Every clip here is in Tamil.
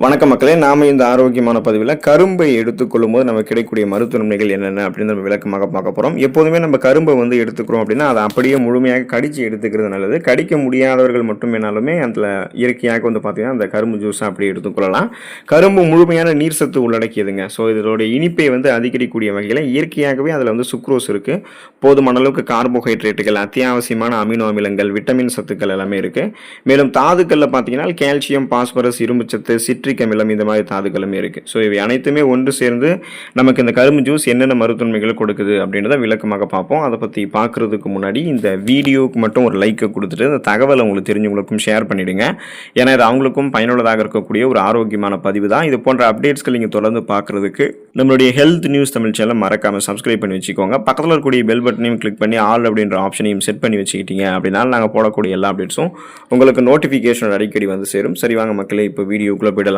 வணக்க மக்களே, நாம இந்த ஆரோக்கியமான பதிவில் கரும்பை எடுத்துக்கொள்ளும்போது நமக்கு கிடைக்கக்கூடிய மருத்துவ நன்மைகள் என்னென்ன அப்படின்னு நம்ம விளக்கமாக பார்க்க போகிறோம். எப்போதுமே நம்ம கரும்பை எடுத்துக்கிறோம் அப்படின்னா அதை அப்படியே முழுமையாக கடிச்சு எடுத்துக்கிறது நல்லது. கடிக்க முடியாதவர்கள் மட்டும் என்னாலுமே அதில் இயற்கையாக பார்த்தீங்கன்னா அந்த கரும்பு ஜூஸை அப்படியே எடுத்துக்கொள்ளலாம். கரும்பு முழுமையான நீர் சத்து உள்ளடக்கியதுங்க. ஸோ இதோடைய இனிப்பை அதிகரிக்கக்கூடிய வகையில் இயற்கையாகவே அதில் சுக்ரோஸ் இருக்குது. போதுமான அளவுக்கு கார்போஹைட்ரேட்டுகள், அத்தியாவசியமான அமினோ அமிலங்கள், விட்டமின் சத்துக்கள் எல்லாமே இருக்குது. மேலும் தாதுக்களில் பார்த்தீங்கன்னா கால்சியம், பாஸ்பரஸ், இரும்பு சத்து, சிட்ரிக் அமிலம் இந்த மாதிரி தாதுக்களுமே இருக்குது. ஸோ இவை அனைத்துமே ஒன்று சேர்ந்து நமக்கு இந்த கரும்பு ஜூஸ் என்னென்ன மருத்துவமைகளை கொடுக்குது அப்படின்றத விளக்கமாக பார்ப்போம். அதை பற்றி பார்க்குறதுக்கு முன்னாடி இந்த வீடியோவுக்கு மட்டும் ஒரு லைக்கை கொடுத்துட்டு இந்த தகவலை உங்களுக்கு தெரிஞ்சவங்களுக்கும் ஷேர் பண்ணிவிடுங்க. ஏன்னா இது அவங்களுக்கும் பயனுள்ளதாக இருக்கக்கூடிய ஒரு ஆரோக்கியமான பதிவு தான். இது போன்ற அப்டேட்ஸ்கள் நீங்கள் தொடர்ந்து பார்க்குறதுக்கு நம்மளுடைய ஹெல்த் நியூஸ் தமிழ் சேனல் மறக்காமல் சப்ஸ்கிரைப் பண்ணி வச்சுக்கோங்க. பக்கத்தில் இருக்கக்கூடிய பெல் பட்டனையும் கிளிக் பண்ணி ஆல் அப்படின்ற ஆப்ஷனையும் செட் பண்ணி வச்சுக்கிட்டீங்க அப்படின்னா நாங்கள் போடக்கூடிய எல்லா அப்டேட்ஸும் உங்களுக்கு நோட்டிஃபிகேஷன் அடிக்கடி சேரும். சரி வாங்க மக்களே, இப்போ வீடியோக்குள்ளே போயிடலாம்.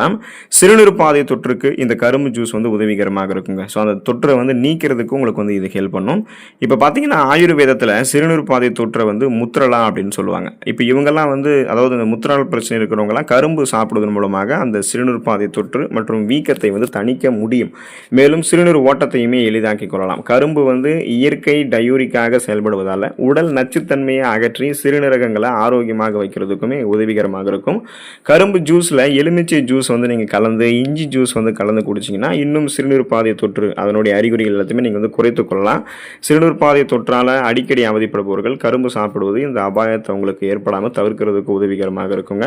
சிறுநீர் பாதை தொற்றுக்கு இந்த கரும்பு ஜூஸ் உதவிகரமாக இருக்குங்க. ஸோ அந்த தொற்றை நீக்கிறதுக்கு உங்களுக்கு இது ஹெல்ப் பண்ணும். இப்போ பார்த்தீங்கன்னா ஆயுர்வேதத்தில் சிறுநீர் பாதை தொற்றை முத்திரலா அப்படின்னு சொல்லுவாங்க. இப்போ இவங்கெல்லாம் அதாவது இந்த முத்திரால் பிரச்சனை இருக்கிறவங்கலாம் கரும்பு சாப்பிடுவதன் மூலமாக அந்த சிறுநீர் பாதை தொற்று மற்றும் வீக்கத்தை தணிக்க முடியும். மேலும் சிறுநீர் ஓட்டத்தையுமே எளிதாக்கி கொள்ளலாம். கரும்பு இயற்கை டயூரிக்காக செயல்படுவதால் உடல் நச்சுத்தன்மையை அகற்றி சிறுநீரகங்களை ஆரோக்கியமாக வைக்கிறதுக்குமே உதவிகரமாக இருக்கும். கரும்பு ஜூஸில் எலுமிச்சை ஜூஸ் நீங்கள் கலந்து இஞ்சி ஜூஸ் கலந்து குடிச்சிங்கன்னா இன்னும் சிறுநீர் பாதை தொற்று அதனுடைய அறிகுறிகள் எல்லாத்தையுமே நீங்கள் குறைத்துக் கொள்ளலாம். சிறுநீர் பாதை தொற்றால் அடிக்கடி அவதிப்படுபவர்கள் கரும்பு சாப்பிடுவது இந்த அபாயத்தை உங்களுக்கு ஏற்படாமல் தவிர்க்கிறதுக்கு உதவிகரமாக இருக்குங்க.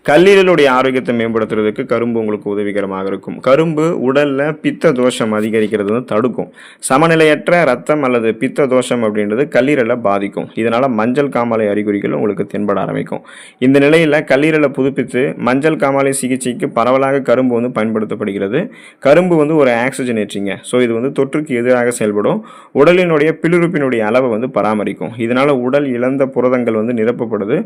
கல்லீரலுடைய ஆரோக்கியத்தை மேம்படுத்துறதுக்கு கரும்பு உங்களுக்கு உதவிகரமாக இருக்கும். கரும்பு உடலில் பித்த தோஷம் அதிகரிக்கிறது தடுக்கும். சமநிலையற்ற ரத்தம் அல்லது பித்த தோஷம் அப்படின்றது கல்லீரலை பாதிக்கும். இதனால் மஞ்சள் காமாலை அறிகுறிகள் உங்களுக்கு தென்பட ஆரம்பிக்கும். இந்த நிலையில் கல்லீரலை புதுப்பித்து மஞ்சள் காமாலை சிகிச்சைக்கு பரவலாக கரும்பு பயன்படுத்தப்படுகிறது. கரும்பு ஒரு ஆக்சிஜனேற்றிங்க. ஸோ இது தொற்றுக்கு எதிராக செயல்படும். உடலினுடைய பிலுறுப்பினுடைய அளவை பராமரிக்கும். இதனால் உடல் இழந்த புரதங்கள் நிரப்பப்படுது.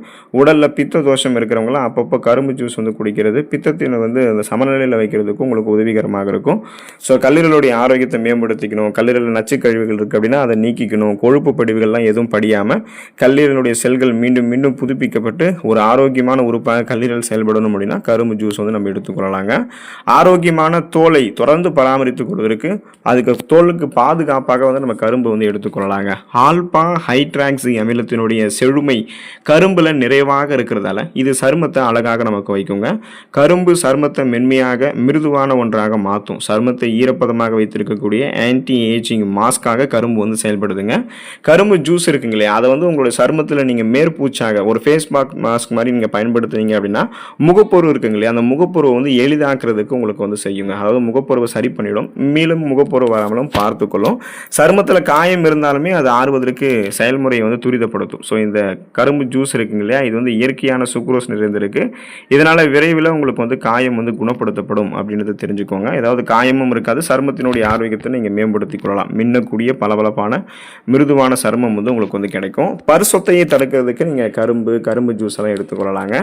உடலில் பித்த தோஷம் இருக்கிறவங்களாம் அப்பப்போ கரும்பு ஜூஸ் குடிக்கிறது பித்தத்தின் அந்த சமநிலையில் வைக்கிறதுக்கும் உங்களுக்கு உதவிகரமாக இருக்கும். ஸோ கல்லீரலுடைய ஆரோக்கியத்தை மேம்படுத்திக்கணும். கல்லீரலில் நச்சு கழிவுகள் இருக்குது அப்படின்னா அதை நீக்கிக்கணும். கொழுப்பு படிவுகள்லாம் எதுவும் படியாமல் கல்லீரலுடைய செல்கள் மீண்டும் மீண்டும் புதுப்பிக்கப்பட்டு ஒரு ஆரோக்கியமான உறுப்பாக கல்லீரல் செயல்படணும் அப்படின்னா கரும்பு ஜூஸ் நம்ம எடுத்துக்கொள்ளலாங்க. ஆரோக்கியமான தோலை தொடர்ந்து பராமரித்துக் கொள்வதற்கு அதுக்கு தோலுக்கு பாதுகாப்பாக நம்ம கரும்பு எடுத்துக்கொள்ளலாங்க. ஆல்பா ஹைட்ராக்சி அமிலத்தினுடைய செழுமை கரும்புல நிறைவாக இருக்கிறதால இது சருமத்தை அழகாக நமக்கு வைக்குங்க. கரும்பு சருமத்தை மென்மையாக மிருதுவான ஒன்றாக மாற்றும். சருமத்தை ஈரப்பதமாக வைத்திருக்கக்கூடிய ஆன்டி ஏஜிங் மாஸ்காக கரும்பு செயல்படுதுங்க. கரும்பு ஜூஸ் இருக்குங்களே அதை உங்களுடைய சருமத்தில் நீங்கள் மேற்பூச்சாக ஒரு ஃபேஸ் மாஸ்க் மாதிரி நீங்கள் பயன்படுத்துனீங்க அப்படின்னா முகப்பொரு இருக்குங்களே அந்த முகப்பொருவை எளிதாக்குறதுக்கு உங்களுக்கு செய்யுங்க. அதாவது முகப்பொருவை சரி பண்ணிடும். மேலும் முகப்பொருள் வராமலும் பார்த்துக்கொள்ளும். சருமத்தில் காயம் இருந்தாலுமே அது ஆறுவதற்கு செயல்முறையை துரிதப்படுத்தும். ஸோ இந்த கரும்பு ஜூஸ் இருக்குங்க இல்லையா, இது இயற்கையான சுக்ரோஸ் நிறைந்திருக்கு. இதனால் விரைவில் உங்களுக்கு காயம் குணப்படுத்தப்படும் அப்படின்றத தெரிஞ்சுக்கோங்க. ஏதாவது காயமும் இருக்காது. சருமத்தினுடைய ஆரோக்கியத்தை நீங்கள் மேம்படுத்திக் கொள்ளலாம். மின்னக்கூடிய பளபளப்பான மிருதுவான சருமம் உங்களுக்கு கிடைக்கும். பரிசொத்தையை தடுக்கிறதுக்கு நீங்கள் கரும்பு ஜூஸ் எல்லாம் எடுத்துக்கொள்ளலாங்க.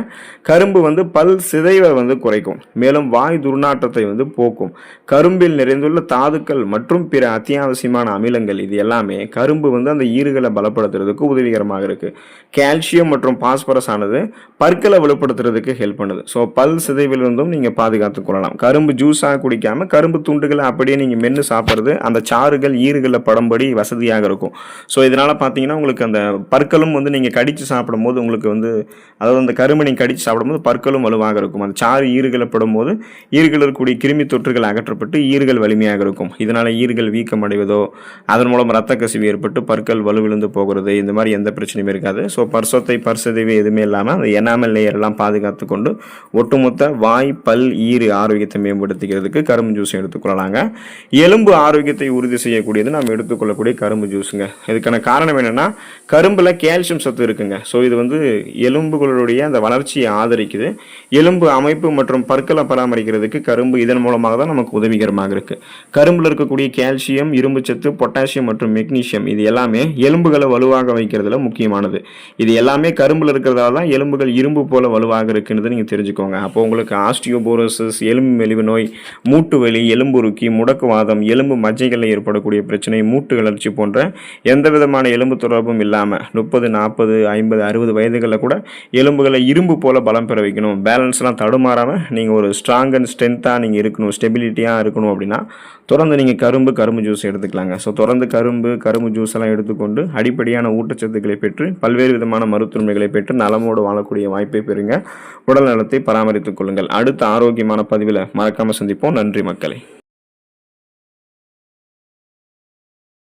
கரும்பு பல் சிதைவை குறைக்கும். மேலும் வாய் துர்நாற்றத்தை போக்கும். கரும்பில் நிறைந்துள்ள தாதுக்கள் மற்றும் பிற அத்தியாவசியமான அமிலங்கள் இது எல்லாமே கரும்பு அந்த ஈறுகளை பலப்படுத்துறதுக்கு உதவிகரமாக இருக்கு. கால்சியம் மற்றும் பாஸ்பரஸ் ஆனது பற்களை வலுப்படுத்துறதுக்கு ஹெல்ப் பண்ணுது. ஸோ பல் சிதைவிலிருந்தும் நீங்க பாதுகாத்துக் கொள்ளலாம். கரும்பு ஜூஸாக குடிக்காம கரும்பு துண்டுகளை அப்படியே நீங்க மென்று சாப்பிட்றது அந்த சாறுகள் ஈறுகளில் படும்படி வசதியாக இருக்கும். ஸோ இதனால பார்த்தீங்கன்னா உங்களுக்கு அந்த பற்களும் நீங்க கடிச்சு சாப்பிடும் போது உங்களுக்கு அதாவது அந்த கரும்பு நீங்க கடிச்சு சாப்பிடும்போது பற்களும் வலுவாக இருக்கும். அந்த சாறு ஈறுகளை படும்போது ஈறுகள் இருக்கக்கூடிய கிருமி தொற்றுகள் அகற்றப்பட்டு ஈறுகள் வலிமையாக இருக்கும். இதனால் ஈறுகள் வீக்கம் அடைவதோ அதன் மூலம் ரத்த கசிவு ஏற்பட்டு பற்கள் வலுவிழுந்து போகிறது இந்த மாதிரி எந்த பிரச்சனையும் இருக்காது. ஸோ பர்சொத்தை பர்சதிவு எதுவுமே இல்லாமல் அந்த எனாமல் லேயர் எல்லாம் பாதுகாத்து கொண்டு ஒட்டுமொத்த வாய் பல் ஈறு ஆரோக்கியத்தை மேம்படுத்திக்கிறதுக்கு கரும்பு ஜூஸ் எடுத்துக்கொள்ளலாங்க. எலும்பு ஆரோக்கியத்தை உறுதி செய்யக்கூடியது நாம் எடுத்துக்கொள்ளக்கூடிய கரும்பு ஜூஸுங்க. இதுக்கான காரணம் என்னன்னா கரும்புல கால்சியம் சத்து இருக்குங்க. ஸோ இது எலும்புகளுடைய அந்த வளர்ச்சியை ஆதரிக்குது. எலும்பு அமைப்பு மற்றும் பற்களை பராமரிக்கிறதுக்கு கரும்பு இதன் மூலமாக தான் நமக்கு உதவிகரமாக இருக்கு. கரும்புல இருக்கக்கூடிய கால்சியம், இரும்பு சத்து, பொட்டாசியம் மற்றும் மெக்னீசியம் இது எல்லாமே எலும்புகளை வலுவாக வைக்கிறதுல முக்கியமானது. இது எல்லாமே கரும்புல இருக்கிறதால தான் எலும்புகள் இரும்பு போல வலுவாக இருக்குன்னு நீங்க தெரிஞ்சுக்கோங்க. அப்போ உங்களுக்கு ஆஸ்டியோபோரோசிஸ், எலும்பு மெலிவு நோய், மூட்டு வலி, எலும்புருக்கி, முடக்குவாதம், எலும்பு மஜ்ஜைகளில் ஏற்படக்கூடிய பிரச்சனை, மூட்டு வளர்ச்சி போன்ற எந்த விதமான எலும்பு தொடர்பும் இல்லாமல் 30, 40, 50, 60 வயதுகளில் கூட எலும்புகளை இரும்பு போல பலம் பெற வைக்கணும். பேலன்ஸ்லாம் தடுமாறாமல் நீங்கள் ஒரு ஸ்ட்ராங் அண்ட் ஸ்ட்ரென்த்தாக நீங்கள் இருக்கணும், ஸ்டெபிலிட்டியாக இருக்கணும் அப்படின்னா தொடர்ந்து நீங்கள் கரும்பு ஜூஸ் எடுத்துக்கலாங்க. ஸோ தொடர்ந்து கரும்பு ஜூஸ் எல்லாம் எடுத்துக்கொண்டு அடிப்படையான ஊட்டச்சத்துக்களை பெற்று பல்வேறு விதமான மருத்துவமைகளை பெற்று நலமோடு வாழக்கூடிய வாய்ப்பை பெறுங்க. உடல் நலத்தை பராமரித்துக் கொள்ளுங்கள். அடுத்த ஆரோக்கியமான பதிவில் மறக்காமல் சந்திப்போம். நன்றி மக்களே.